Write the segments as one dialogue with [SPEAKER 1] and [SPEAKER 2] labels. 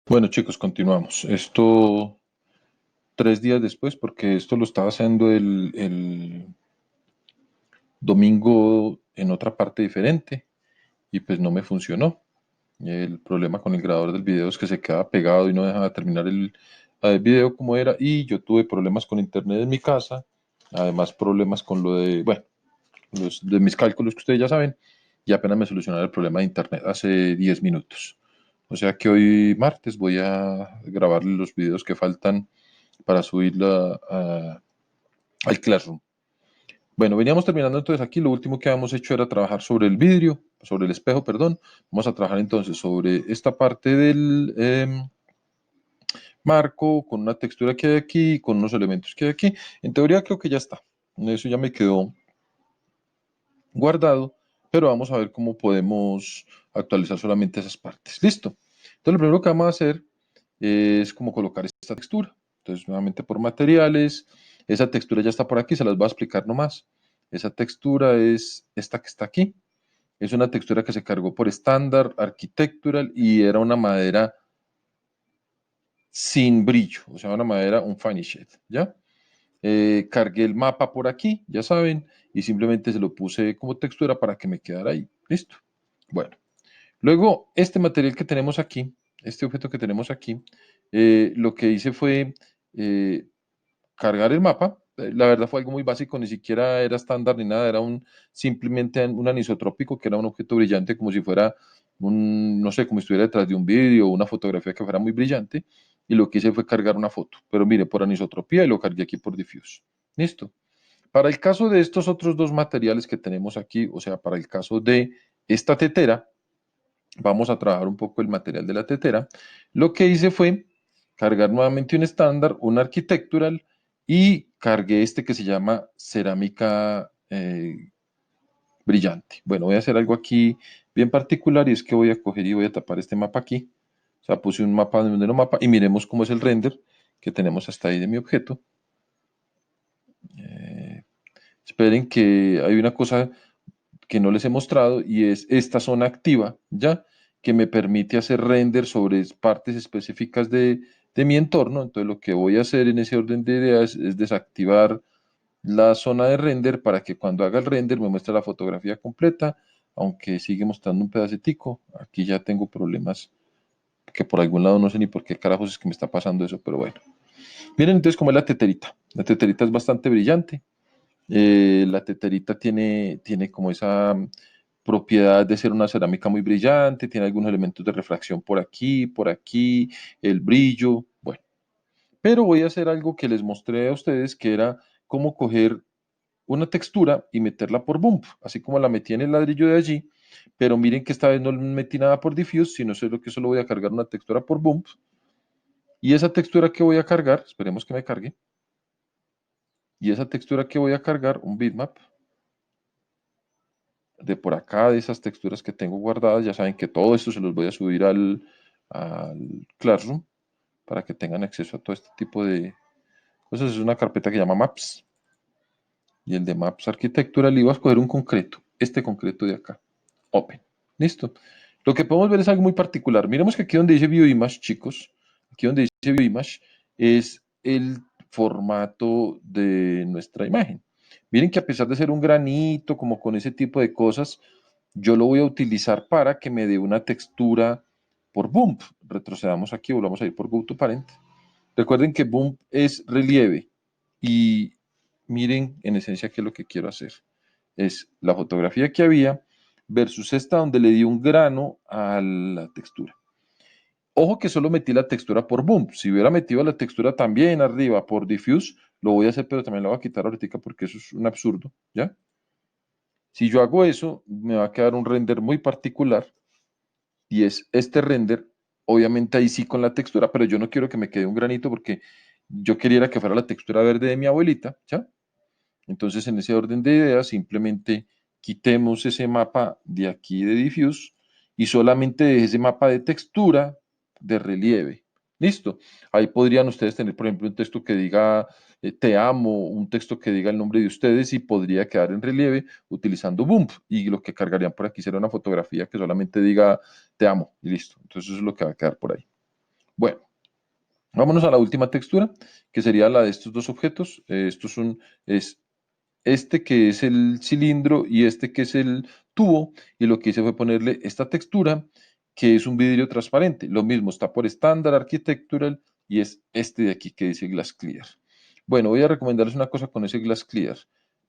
[SPEAKER 1] Bueno, chicos, continuamos. Esto 3 días después, porque esto lo estaba haciendo el domingo en otra parte diferente y pues no me funcionó. El problema con el grabador del video es que se quedaba pegado y no dejaba terminar el video como era, y yo tuve problemas con internet en mi casa, además problemas con lo de, bueno, los de mis cálculos que ustedes ya saben, y apenas me solucionaron el problema de internet hace 10 minutos. O sea que hoy martes voy a grabar los videos que faltan para subirla al Classroom. Bueno, veníamos terminando entonces aquí. Lo último que habíamos hecho era trabajar sobre el vidrio, sobre el espejo, perdón. Vamos a trabajar entonces sobre esta parte del marco, con una textura que hay aquí, con unos elementos que hay aquí. En teoría creo que ya está. Eso ya me quedó guardado, pero vamos a ver cómo podemos actualizar solamente esas partes. Listo. Entonces lo primero que vamos a hacer es como colocar esta textura. Entonces nuevamente por materiales, esa textura ya está por aquí, se las voy a explicar nomás. Esa textura es esta que está aquí. Es una textura que se cargó por estándar, architectural, y era una madera sin brillo, o sea, una madera, un finish, ¿ya? Cargué el mapa por aquí, ya saben, y simplemente se lo puse como textura para que me quedara ahí. Listo. Bueno, luego este material que tenemos aquí, este objeto que tenemos aquí, lo que hice fue eh, cargar el mapa. La verdad fue algo muy básico, ni siquiera era estándar ni nada, era simplemente un anisotrópico, que era un objeto brillante como si fuera no sé, como si estuviera detrás de un vídeo o una fotografía que fuera muy brillante, y lo que hice fue cargar una foto, pero mire, por anisotropía, y lo cargué aquí por diffuse. Listo. Para el caso de estos otros dos materiales que tenemos aquí, o sea, para el caso de esta tetera, vamos a trabajar un poco el material de la tetera. Lo que hice fue cargar nuevamente un estándar, un architectural, y cargué este que se llama cerámica brillante. Bueno, voy a hacer algo aquí bien particular, y es que voy a coger y voy a tapar este mapa aquí. O sea, puse un mapa de un mapa y miremos cómo es el render que tenemos hasta ahí de mi objeto. Eh, Esperen, que hay una cosa que no les he mostrado, y es esta zona activa, ¿ya? Que me permite hacer render sobre partes específicas de mi entorno. Entonces lo que voy a hacer en ese orden de ideas es desactivar la zona de render para que cuando haga el render me muestre la fotografía completa, aunque sigue mostrando un pedacitico. Aquí ya tengo problemas que por algún lado no sé ni por qué carajos es que me está pasando eso, pero bueno. Miren entonces cómo es la teterita. La teterita es bastante brillante. La teterita tiene como esa propiedad de ser una cerámica muy brillante, tiene algunos elementos de refracción por aquí, el brillo, bueno. Pero voy a hacer algo que les mostré a ustedes, que era cómo coger una textura y meterla por bump, así como la metí en el ladrillo de allí, pero miren que esta vez no metí nada por diffuse, sino solo que solo voy a cargar una textura por bump, y esa textura que voy a cargar, esperemos que me cargue, y esa textura que voy a cargar, un bitmap, de por acá, de esas texturas que tengo guardadas. Ya saben que todo esto se los voy a subir al Classroom para que tengan acceso a todo este tipo de cosas. Es una carpeta que llama Maps, y el de Maps Arquitectura le iba a escoger un concreto, este concreto de acá, Open. Listo. Lo que podemos ver es algo muy particular. Miremos que aquí donde dice Bioimage, chicos, aquí donde dice Bioimage es el formato de nuestra imagen. Miren que a pesar de ser un granito, como con ese tipo de cosas, yo lo voy a utilizar para que me dé una textura por bump. Retrocedamos aquí, volvamos a ir por Go to Parent. Recuerden que bump es relieve, y miren en esencia qué es lo que quiero hacer. Es la fotografía que había versus esta donde le di un grano a la textura. Ojo que solo metí la textura por bump. Si hubiera metido la textura también arriba por diffuse, lo voy a hacer, pero también lo voy a quitar ahorita porque eso es un absurdo, ¿ya? Si yo hago eso, me va a quedar un render muy particular, y es este render, obviamente ahí sí con la textura, pero yo no quiero que me quede un granito porque yo quería que fuera la textura verde de mi abuelita, ¿ya? Entonces, en ese orden de ideas, simplemente quitemos ese mapa de aquí de diffuse y solamente deje ese mapa de textura de relieve. Listo. Ahí podrían ustedes tener, por ejemplo, un texto que diga te amo, un texto que diga el nombre de ustedes, y podría quedar en relieve utilizando Bump. Y lo que cargarían por aquí será una fotografía que solamente diga te amo y listo. Entonces, eso es lo que va a quedar por ahí. Bueno, vámonos a la última textura, que sería la de estos dos objetos. Estos son, es este que es el cilindro y este que es el tubo, y lo que hice fue ponerle esta textura, que es un vidrio transparente. Lo mismo, está por estándar architectural, y es este de aquí que dice Glass Clear. Bueno, voy a recomendarles una cosa con ese Glass Clear.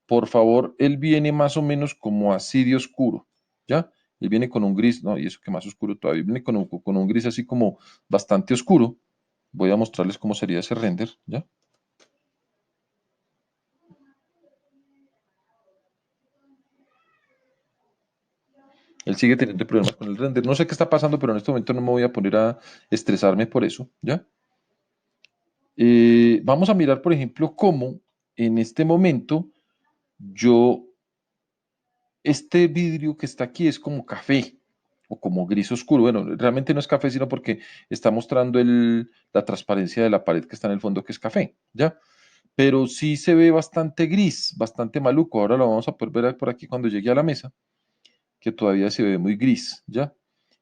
[SPEAKER 1] Por favor, él viene más o menos como así de oscuro, ¿ya? Él viene con un gris, no, y eso que más oscuro todavía, viene con un gris así como bastante oscuro. Voy a mostrarles cómo sería ese render, ¿ya? Él sigue teniendo problemas con el render. No sé qué está pasando, pero en este momento no me voy a poner a estresarme por eso, ¿ya? Vamos a mirar, por ejemplo, cómo en este momento yo, este vidrio que está aquí es como café o como gris oscuro. Bueno, realmente no es café, sino porque está mostrando la transparencia de la pared que está en el fondo, que es café, ¿ya? Pero sí se ve bastante gris, bastante maluco. Ahora lo vamos a poder ver por aquí cuando llegue a la mesa, que todavía se ve muy gris, ¿ya?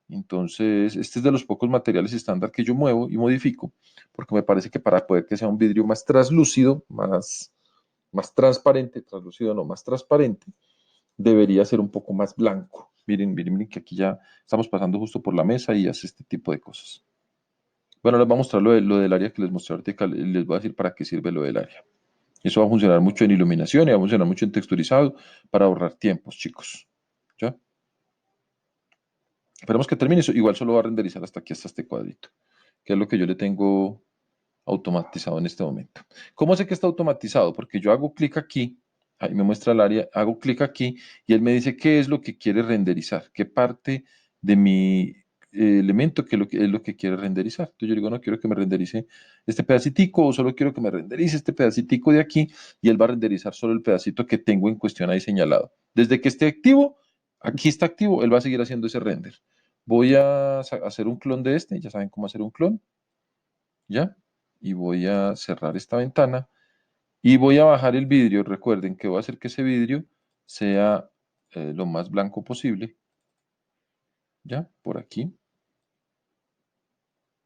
[SPEAKER 1] Entonces, este es de los pocos materiales estándar que yo muevo y modifico, porque me parece que para poder que sea un vidrio más translúcido, más transparente, translúcido no, más transparente, debería ser un poco más blanco. Miren, miren, miren que aquí ya estamos pasando justo por la mesa y hace este tipo de cosas. Bueno, les voy a mostrar lo del área que les mostré ahorita, les voy a decir para qué sirve lo del área. Eso va a funcionar mucho en iluminación y va a funcionar mucho en texturizado para ahorrar tiempos, chicos. ¿Ya? Esperemos que termine eso. Igual solo va a renderizar hasta aquí, hasta este cuadrito, que es lo que yo le tengo automatizado en este momento. ¿Cómo sé que está automatizado? Porque yo hago clic aquí, ahí me muestra el área, hago clic aquí y él me dice qué es lo que quiere renderizar, qué parte de mi elemento es lo que quiere renderizar. Entonces yo digo, no quiero que me renderice este pedacitico o solo quiero que me renderice este pedacitico de aquí, y él va a renderizar solo el pedacito que tengo en cuestión ahí señalado. Desde que esté activo, aquí está activo, él va a seguir haciendo ese render. Voy a hacer un clon de este, ya saben cómo hacer un clon, ¿ya? Y voy a cerrar esta ventana y voy a bajar el vidrio. Recuerden que voy a hacer que ese vidrio sea lo más blanco posible, ¿ya? Por aquí.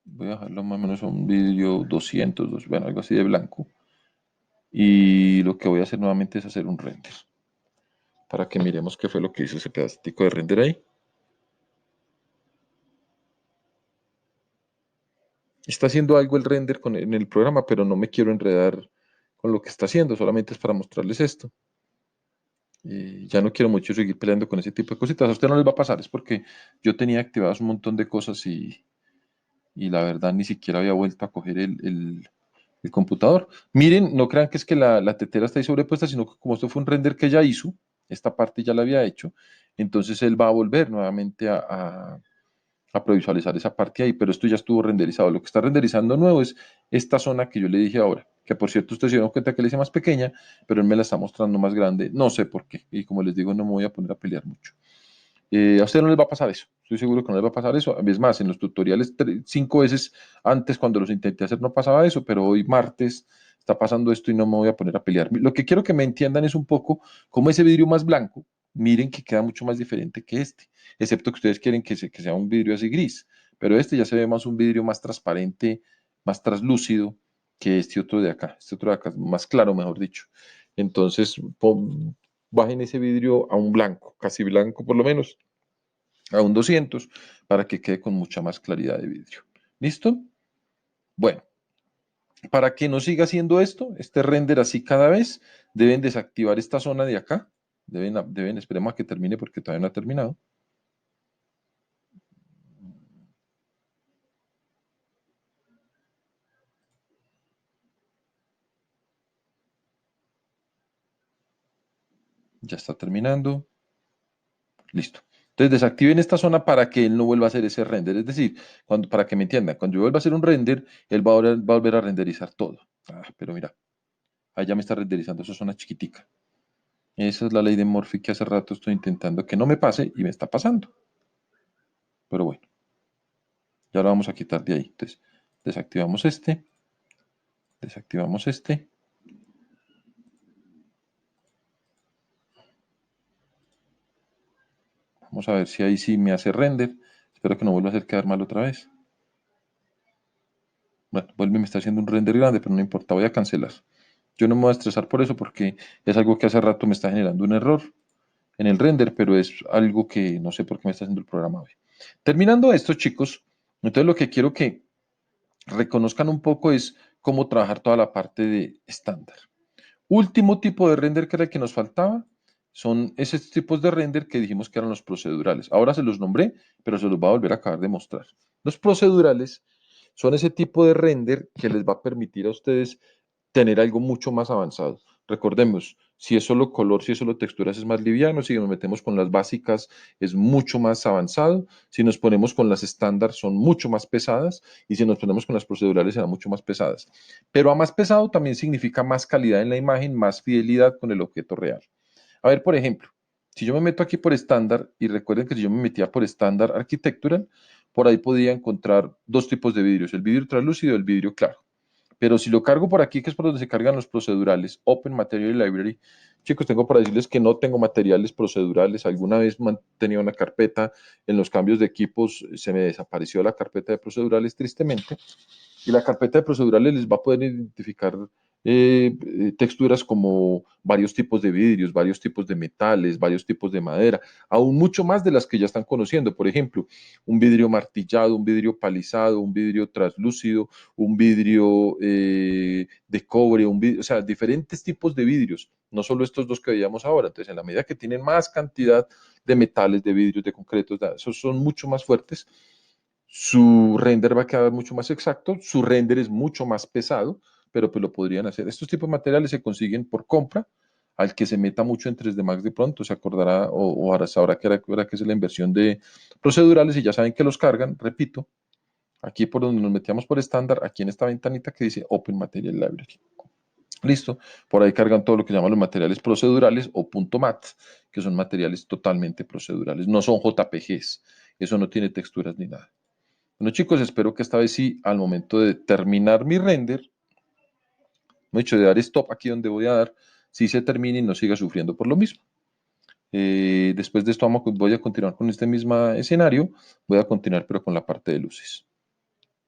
[SPEAKER 1] Voy a bajarlo más o menos a un vidrio 200, bueno, algo así de blanco. Y lo que voy a hacer nuevamente es hacer un render, para que miremos qué fue lo que hizo ese pedacito de render ahí. Está haciendo algo el render en el programa, pero no me quiero enredar con lo que está haciendo, solamente es para mostrarles esto. Y ya no quiero mucho seguir peleando con ese tipo de cositas. A usted no les va a pasar, es porque yo tenía activadas un montón de cosas y la verdad ni siquiera había vuelto a coger el computador. Miren, no crean que es que la tetera está ahí sobrepuesta, sino que como esto fue un render que ya hizo, esta parte ya la había hecho, entonces él va a volver nuevamente a previsualizar esa parte ahí, pero esto ya estuvo renderizado. Lo que está renderizando nuevo es esta zona que yo le dije ahora, que por cierto ustedes se dieron cuenta que le hice más pequeña, pero él me la está mostrando más grande, no sé por qué, y como les digo, no me voy a poner a pelear mucho. A ustedes no les va a pasar eso, estoy seguro que no les va a pasar eso. Es más, en los tutoriales 5 veces antes cuando los intenté hacer no pasaba eso, pero hoy martes está pasando esto y no me voy a poner a pelear. Lo que quiero que me entiendan es un poco cómo ese vidrio más blanco, miren que queda mucho más diferente que este, excepto que ustedes quieren que sea un vidrio así gris, pero este ya se ve más un vidrio más transparente, más translúcido que este otro de acá, más claro, mejor dicho. Entonces, bajen ese vidrio a un blanco, casi blanco por lo menos, a un 200, para que quede con mucha más claridad de vidrio. ¿Listo? Bueno, para que no siga haciendo esto, este render así cada vez, deben desactivar esta zona de acá. Esperemos a que termine porque todavía no ha terminado. Ya está terminando. Listo. Entonces desactiven esta zona para que él no vuelva a hacer ese render. Es decir, para que me entiendan, cuando yo vuelva a hacer un render, él va a volver a renderizar todo. Pero mira, ahí ya me está renderizando esa zona chiquitica. Esa es la ley de Murphy que hace rato estoy intentando que no me pase y me está pasando. Pero bueno, ya lo vamos a quitar de ahí. Entonces, desactivamos desactivamos este. Vamos a ver si ahí sí me hace render. Espero que no vuelva a hacer quedar mal otra vez. Bueno, vuelve y me está haciendo un render grande, pero no importa, voy a cancelar. Yo no me voy a estresar por eso porque es algo que hace rato me está generando un error en el render, pero es algo que no sé por qué me está haciendo el programa hoy. Terminando esto, chicos, entonces lo que quiero que reconozcan un poco es cómo trabajar toda la parte de estándar. Último tipo de render que era el que nos faltaba, son esos tipos de render que dijimos que eran los procedurales. Ahora se los nombré, pero se los voy a volver a acabar de mostrar. Los procedurales son ese tipo de render que les va a permitir a ustedes tener algo mucho más avanzado. Recordemos, si es solo color, si es solo texturas, es más liviano. Si nos metemos con las básicas, es mucho más avanzado. Si nos ponemos con las estándar, son mucho más pesadas. Y si nos ponemos con las procedurales, serán mucho más pesadas. Pero a más pesado también significa más calidad en la imagen, más fidelidad con el objeto real. A ver, por ejemplo, si yo me meto aquí por estándar, y recuerden que si yo me metía por estándar arquitectural, por ahí podía encontrar dos tipos de vidrios, el vidrio translúcido y el vidrio claro. Pero si lo cargo por aquí, que es por donde se cargan los procedurales, Open Material Library, chicos, tengo para decirles que no tengo materiales procedurales. Alguna vez tenía una carpeta, en los cambios de equipos se me desapareció la carpeta de procedurales, tristemente. Y la carpeta de procedurales les va a poder identificar texturas como varios tipos de vidrios, varios tipos de metales, varios tipos de madera, aún mucho más de las que ya están conociendo. Por ejemplo, un vidrio martillado, un vidrio palizado, un vidrio translúcido, un vidrio de cobre, o sea, diferentes tipos de vidrios, no solo estos dos que veíamos ahora. Entonces, en la medida que tienen más cantidad de metales, de vidrios, de concretos, esos son mucho más fuertes, su render va a quedar mucho más exacto, su render es mucho más pesado, pero pues lo podrían hacer. Estos tipos de materiales se consiguen por compra. Al que se meta mucho en 3D Max de pronto se acordará o ahora sabrá que es la inversión de procedurales y ya saben que los cargan, repito, aquí por donde nos metíamos por estándar, aquí en esta ventanita que dice Open Material Library. Listo, por ahí cargan todo lo que llaman los materiales procedurales o .mat, que son materiales totalmente procedurales, no son JPGs, eso no tiene texturas ni nada. Bueno, chicos, espero que esta vez sí, al momento de terminar mi render, me he dicho de dar stop aquí donde voy a dar, sí se termine y no siga sufriendo por lo mismo. Después de esto voy a continuar con este mismo escenario, voy a continuar pero con la parte de luces.